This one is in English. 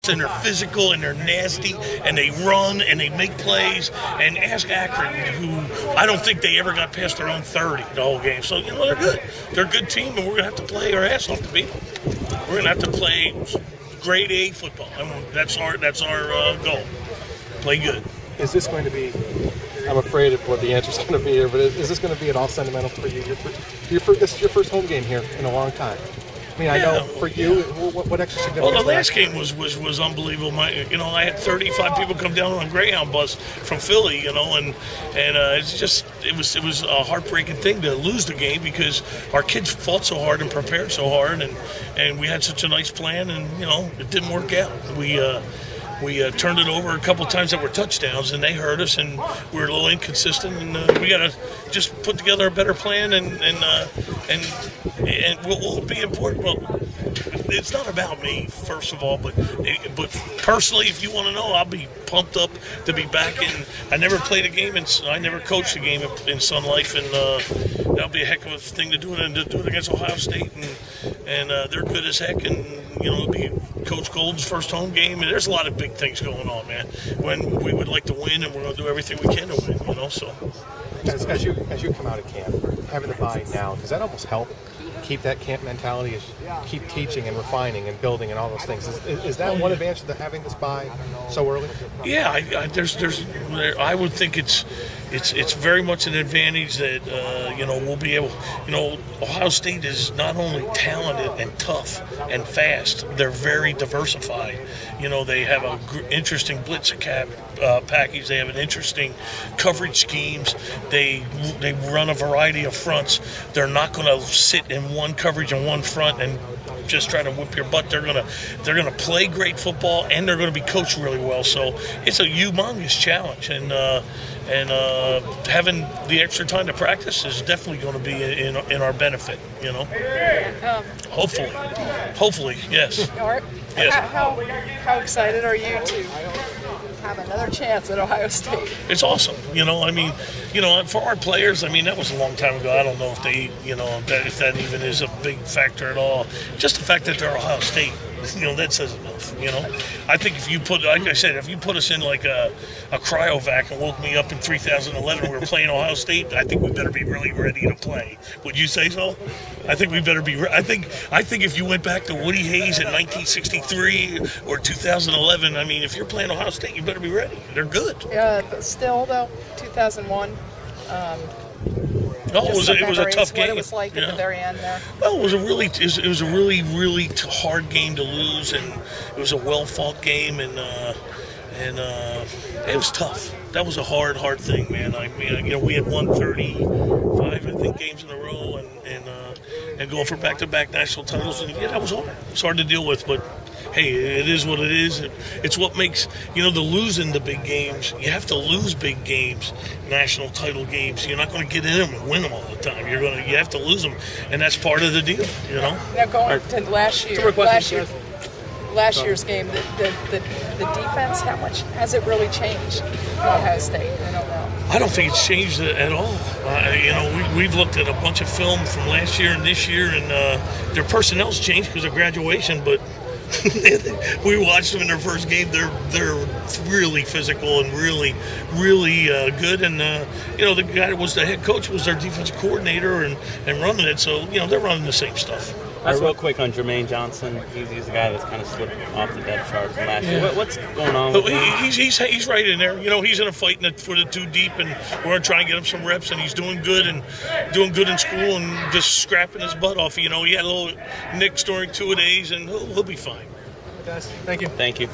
and they're physical and they're nasty and they run and they make plays. And ask Akron, who I don't think they ever got past their own 30 the whole game. So, they're good. They're a good team, and we're going to have to play our ass off to beat them. We're going to have to play grade A football. That's our goal. Play good. Is this going to be, I'm afraid of what the answer's going to be here, but is this going to be at all sentimental for you? This is your first home game here in a long time. I mean, I know for you, what extra significance? Well, the last game was unbelievable. I had 35 people come down on a Greyhound bus from Philly, and it was a heartbreaking thing to lose the game because our kids fought so hard and prepared so hard, and we had such a nice plan, and it didn't work out. We turned it over a couple times that were touchdowns, and they hurt us, and we were a little inconsistent. And we got to just put together a better plan, and we'll be important. Well, it's not about me, first of all, but personally, if you want to know, I'll be pumped up to be back. And I never played a game, and I never coached a game in Sun Life, and that'll be a heck of a thing to do it, and to do it against Ohio State, and they're good as heck, and it'll be Coach Golden's first home game, and there's a lot of big things going on, man. When we would like to win, and we're going to do everything we can to win, So, as you come out of camp, having the bye now, does that almost help keep that camp mentality, keep teaching and refining and building and all those things? Is that one advantage to having this bye so early? Yeah, I would think it's very much an advantage that we'll be able. Ohio State is not only talented and tough and fast; they're very diversified. They have an interesting blitz package. They have an interesting coverage schemes. They run a variety of fronts. They're not going to sit in one coverage and one front and just try to whip your butt. They're gonna play great football, and they're gonna be coached really well. So it's a humongous challenge, and having the extra time to practice is definitely going to be in our benefit. Hopefully, yes. Art, Yes. how excited are you to have another chance at Ohio State? It's awesome. For our players, that was a long time ago. I don't know if they, if that even is a big factor at all. Just the fact that they're Ohio State, that says enough. I think if you put us in like a cryovac and woke me up in 3011 we were playing Ohio State, I think we better be really ready to play. Would you say so? I think we better be. I think if you went back to Woody Hayes in 1963 or 2011, if you're playing Ohio State, you better be ready. They're good. Still though, 2001. It was a tough game. What it was like at the very end there. Well, it was a really hard game to lose, and it was a well-fought game, and it was tough. That was a hard thing, man. We had won 35, I think, games in a row, and going for back-to-back national titles, and that was hard. It's hard to deal with, but hey, it is what it is. It's what makes, the losing the big games. You have to lose big games, national title games. You're not going to get in them and win them all the time. You have to lose them, and that's part of the deal, Now going to last year's game, the defense, how much has it really changed in Ohio State? I don't know. I don't think it's changed at all. We've looked at a bunch of film from last year and this year, and their personnel's changed because of graduation, but we watched them in their first game. They're really physical and really good. And the guy that was the head coach was their defensive coordinator and running it. So they're running the same stuff. Real quick on Jermaine Johnson. He's a guy that's kind of slipped off the depth chart from last year. What's going on with him? He's right in there. He's in a fight for the two deep, and we're going to try and get him some reps, and he's doing good in school and just scrapping his butt off. He had a little nicks during 2 days, and he'll be fine. Thank you. Thank you.